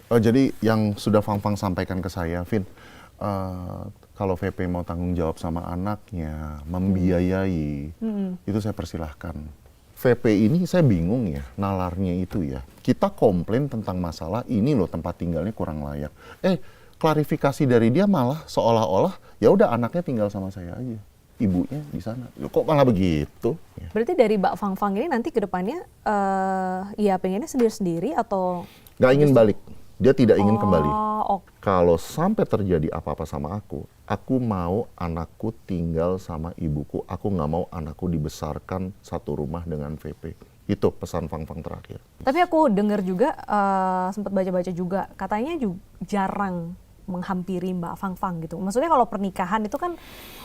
Jadi yang sudah Fang sampaikan ke saya, Vin, kalau VP mau tanggung jawab sama anaknya, membiayai, itu saya persilahkan. VP ini saya bingung ya, nalarnya itu ya. Kita komplain tentang masalah ini loh tempat tinggalnya kurang layak. Klarifikasi dari dia malah seolah-olah ya udah anaknya tinggal sama saya aja. Ibunya di sana. Loh, kok malah begitu? Ya. Berarti dari Mbak Fang ini nanti ke depannya ya pengennya sendiri-sendiri atau Nggak ingin balik. Dia tidak ingin kembali. Okay. Kalau sampai terjadi apa-apa sama aku mau anakku tinggal sama ibuku. Aku nggak mau anakku dibesarkan satu rumah dengan VP. Itu pesan Fang terakhir. Tapi aku dengar juga, sempat baca-baca juga, katanya juga jarang menghampiri Mbak Fang gitu. Maksudnya kalau pernikahan itu kan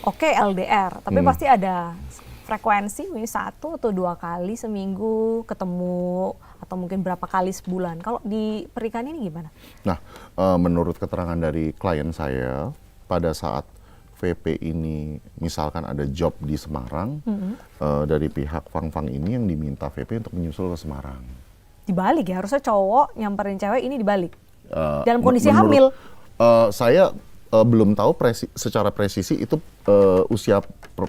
oke LDR, tapi pasti ada frekuensi, mungkin 1 atau 2 kali seminggu ketemu, atau mungkin berapa kali sebulan. Kalau di pernikahan ini gimana? Nah, menurut keterangan dari klien saya, pada saat VP ini misalkan ada job di Semarang, dari pihak Fang ini yang diminta VP untuk menyusul ke Semarang. Dibalik ya, harusnya cowok nyamperin cewek, ini dibalik. Dalam kondisi hamil. Saya belum tahu secara presisi itu usia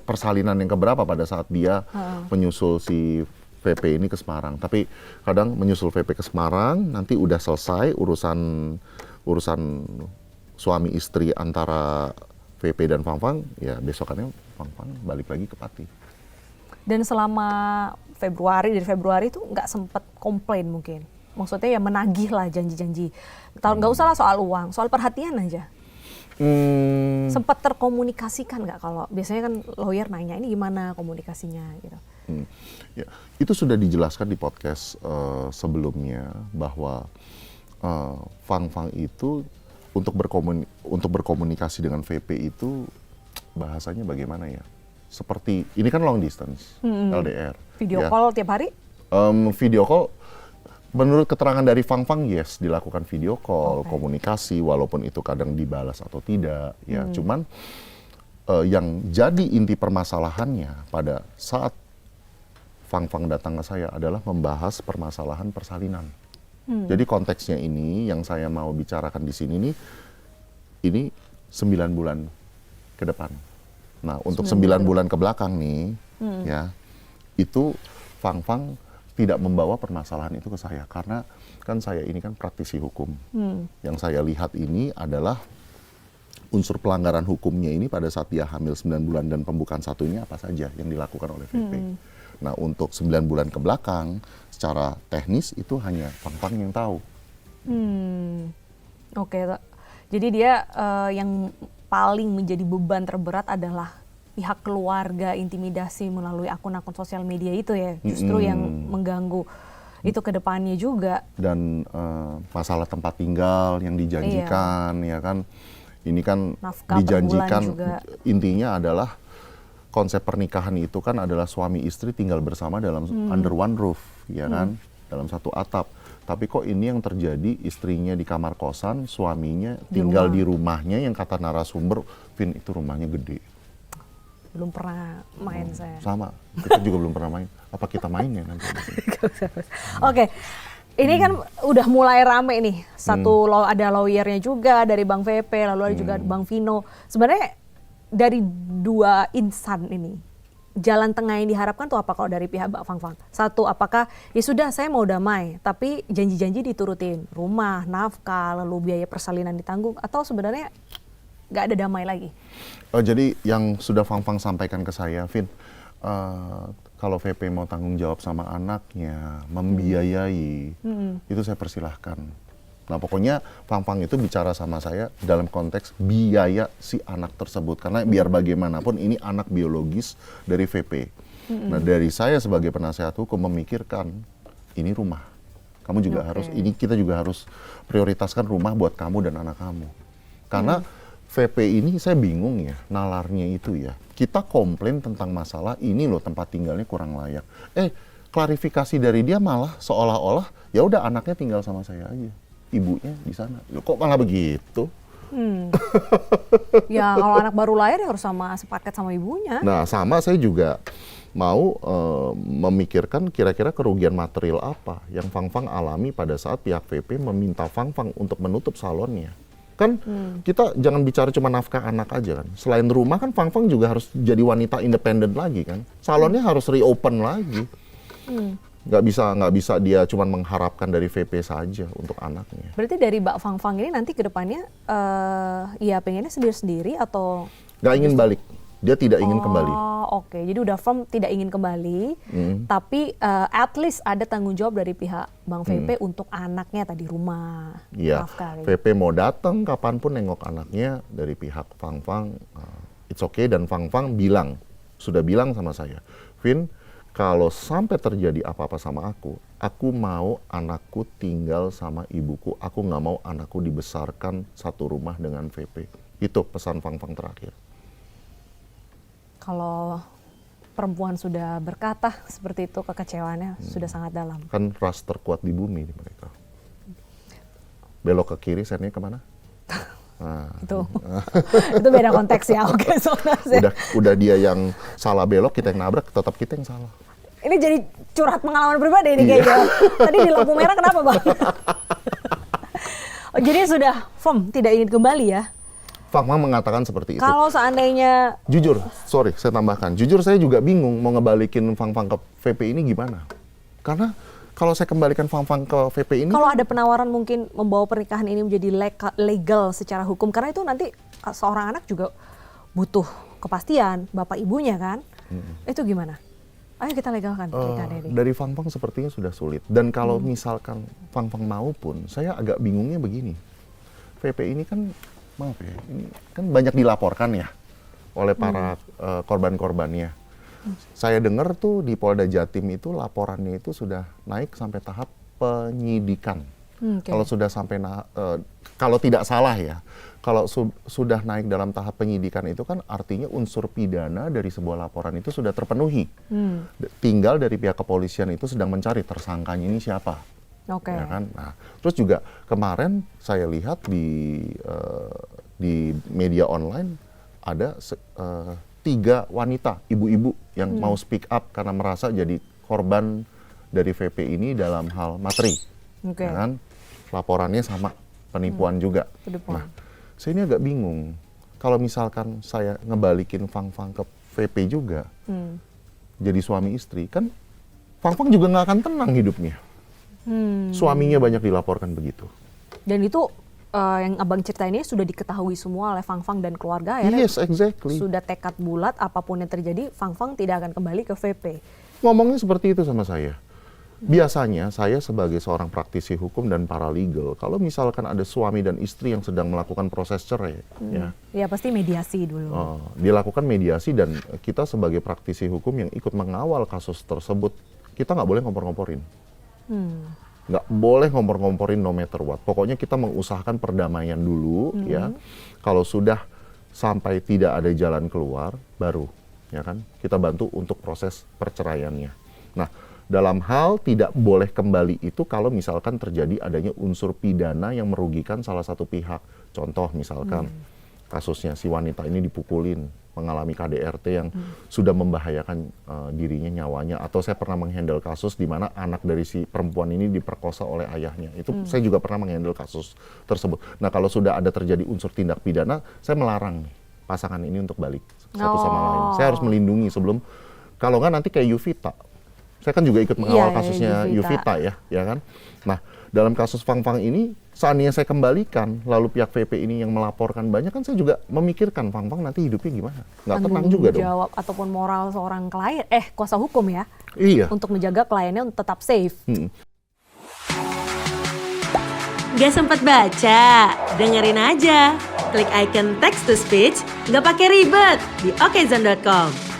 persalinan yang keberapa pada saat dia menyusul si VP ini ke Semarang. Tapi kadang menyusul VP ke Semarang, nanti udah selesai urusan suami istri antara VP dan Fang, ya besokannya Fang balik lagi ke Pati. Dan selama dari Februari itu nggak sempat komplain mungkin? Maksudnya ya menagih lah janji-janji. Nggak usah lah soal uang, soal perhatian aja. Sempat terkomunikasikan nggak? Kalau biasanya kan lawyer nanya ini gimana komunikasinya gitu. Ya, itu sudah dijelaskan di podcast sebelumnya bahwa Fang itu untuk berkomunikasi dengan VP itu bahasanya bagaimana ya? Seperti ini kan long distance, LDR. Video ya. Call tiap hari? Video call. Menurut keterangan dari Fang yes, dilakukan video call, komunikasi, walaupun itu kadang dibalas atau tidak, ya. Cuman yang jadi inti permasalahannya pada saat Fang datang ke saya adalah membahas permasalahan persalinan. Jadi konteksnya ini yang saya mau bicarakan di sini nih, ini 9 bulan ke depan. Nah, untuk 9 bulan ke belakang nih, ya, itu Fang tidak membawa permasalahan itu ke saya karena kan saya ini kan praktisi hukum. Yang saya lihat ini adalah unsur pelanggaran hukumnya ini pada saat dia hamil 9 bulan dan pembukaan satunya apa saja yang dilakukan oleh VP. Nah, untuk 9 bulan ke belakang secara teknis itu hanya Fang yang tahu. Oke. Jadi dia yang paling menjadi beban terberat adalah pihak keluarga, intimidasi melalui akun-akun sosial media itu ya, justru yang mengganggu itu ke depannya juga. Dan masalah tempat tinggal yang dijanjikan, ya kan, ini kan nafkah dijanjikan, intinya adalah konsep pernikahan itu kan adalah suami istri tinggal bersama dalam under one roof, ya kan, dalam satu atap. Tapi kok ini yang terjadi, istrinya di kamar kosan, suaminya tinggal di rumahnya yang kata narasumber, Vin itu rumahnya gede. Belum pernah main saya. Sama, kita juga belum pernah main. Apa kita main ya nanti? Oke, ini kan udah mulai rame nih. Ada lawyernya juga dari Bang VP, lalu ada juga Bang Vino. Sebenarnya dari dua insan ini, jalan tengah yang diharapkan tuh apa kalau dari pihak Mbak Fang? Satu, apakah ya sudah saya mau damai, tapi janji-janji diturutin, rumah, nafkah, lalu biaya persalinan ditanggung, atau sebenarnya nggak ada damai lagi? Jadi yang sudah Fang sampaikan ke saya, Vin, kalau VP mau tanggung jawab sama anaknya, membiayai, itu saya persilahkan. Nah, pokoknya Fang itu bicara sama saya dalam konteks biaya si anak tersebut, karena biar bagaimanapun ini anak biologis dari VP. Nah, dari saya sebagai penasehat hukum memikirkan ini rumah. Kamu juga kita juga harus prioritaskan rumah buat kamu dan anak kamu. Karena VP ini saya bingung ya, nalarnya itu ya. Kita komplain tentang masalah ini loh tempat tinggalnya kurang layak. Klarifikasi dari dia malah seolah-olah ya udah anaknya tinggal sama saya aja. Ibunya di sana. Loh, kok malah begitu? Ya kalau anak baru lahir ya harus sama sepaket sama ibunya. Nah, sama saya juga mau memikirkan kira-kira kerugian material apa yang Fang Fang alami pada saat pihak VP meminta Fang Fang untuk menutup salonnya. Kan kita jangan bicara cuma nafkah anak aja kan. Selain rumah kan Fang Fang juga harus jadi wanita independen lagi kan. Salonnya harus reopen lagi. Nggak bisa dia cuma mengharapkan dari VP saja untuk anaknya. Berarti dari Mbak Fang Fang ini nanti ke depannya ya pengennya sendiri-sendiri atau Nggak ingin balik. Dia tidak ingin kembali. Oh, oke. Jadi udah firm tidak ingin kembali, tapi at least ada tanggung jawab dari pihak Bang VP untuk anaknya tadi rumah. Iya, nafkah, gitu. VP mau datang kapanpun nengok anaknya dari pihak Fang Fang, it's okay, dan Fang Fang sudah bilang sama saya, Vin, kalau sampai terjadi apa-apa sama aku mau anakku tinggal sama ibuku, aku nggak mau anakku dibesarkan satu rumah dengan VP. Itu pesan Fang Fang terakhir. Kalau perempuan sudah berkata seperti itu, kekecewaannya sudah sangat dalam. Kan ras terkuat di bumi mereka. Belok ke kiri, sennya kemana? Nah, itu beda konteks ya. Oke, udah dia yang salah belok, kita yang nabrak, tetap kita yang salah. Ini jadi curhat pengalaman pribadi ini kayaknya. Tadi di lampu merah kenapa Bang? Oh, jadi sudah firm tidak ingin kembali ya? Fang Fang mengatakan seperti itu. Kalau seandainya... Jujur, sorry saya tambahkan. Jujur saya juga bingung mau ngebalikin Fang Fang ke VP ini gimana. Karena kalau saya kembalikan Fang Fang ke VP ini... Kalau ada penawaran mungkin membawa pernikahan ini menjadi legal secara hukum. Karena itu nanti seorang anak juga butuh kepastian, bapak ibunya kan. Itu gimana? Ayo kita legalkan pernikahan ini. Dari Fang Fang sepertinya sudah sulit. Dan kalau misalkan Fang Fang mau pun, saya agak bingungnya begini. VP ini kan... Maaf ya, ini kan banyak dilaporkan ya oleh para korban-korbannya. Saya dengar tuh di Polda Jatim itu laporannya itu sudah naik sampai tahap penyidikan. Kalau sudah sampai kalau tidak salah ya, kalau sudah naik dalam tahap penyidikan itu kan artinya unsur pidana dari sebuah laporan itu sudah terpenuhi. Tinggal dari pihak kepolisian itu sedang mencari tersangkanya ini siapa. Ya kan? Nah, terus juga kemarin saya lihat di media online ada 3 wanita, ibu-ibu yang mau speak up karena merasa jadi korban dari VP ini dalam hal materi. Ya kan? Laporannya sama, penipuan juga. Nah, saya ini agak bingung. Kalau misalkan saya ngebalikin Fang Fang ke VP juga, jadi suami istri, kan Fang Fang juga nggak akan tenang hidupnya. Suaminya banyak dilaporkan begitu. Dan itu yang abang cerita ini sudah diketahui semua oleh Fang Fang dan keluarga ya? Yes, exactly. Sudah tekad bulat, apapun yang terjadi, Fang Fang tidak akan kembali ke VP. Ngomongnya seperti itu sama saya. Biasanya saya sebagai seorang praktisi hukum dan paralegal, kalau misalkan ada suami dan istri yang sedang melakukan proses cerai, ya pasti mediasi dulu. Dilakukan mediasi dan kita sebagai praktisi hukum yang ikut mengawal kasus tersebut, kita nggak boleh ngompor-ngomporin. Nggak boleh ngompor-ngomporin no matter what. Pokoknya kita mengusahakan perdamaian dulu ya. Kalau sudah sampai tidak ada jalan keluar, baru ya kan kita bantu untuk proses perceraiannya. Nah, dalam hal tidak boleh kembali itu kalau misalkan terjadi adanya unsur pidana yang merugikan salah satu pihak. Contoh misalkan kasusnya si wanita ini dipukulin, mengalami KDRT yang sudah membahayakan dirinya, nyawanya. Atau saya pernah menghandle kasus di mana anak dari si perempuan ini diperkosa oleh ayahnya. Itu saya juga pernah menghandle kasus tersebut. Nah, kalau sudah ada terjadi unsur tindak pidana, saya melarang pasangan ini untuk balik satu sama lain. Saya harus melindungi sebelum, kalau nggak nanti kayak Yuvita. Saya kan juga ikut mengawal kasusnya Yuvita ya kan. Nah, dalam kasus Fang Fang ini, seandainya saya kembalikan, lalu pihak VP ini yang melaporkan banyak, kan saya juga memikirkan Fang Fang nanti hidupnya gimana. Nggak tenang juga dong. Jawab ataupun moral seorang klien, kuasa hukum ya. Iya. Untuk menjaga kliennya untuk tetap safe. Gak sempat baca? Dengerin aja. Klik icon text to speech, nggak pakai ribet di okezone.com.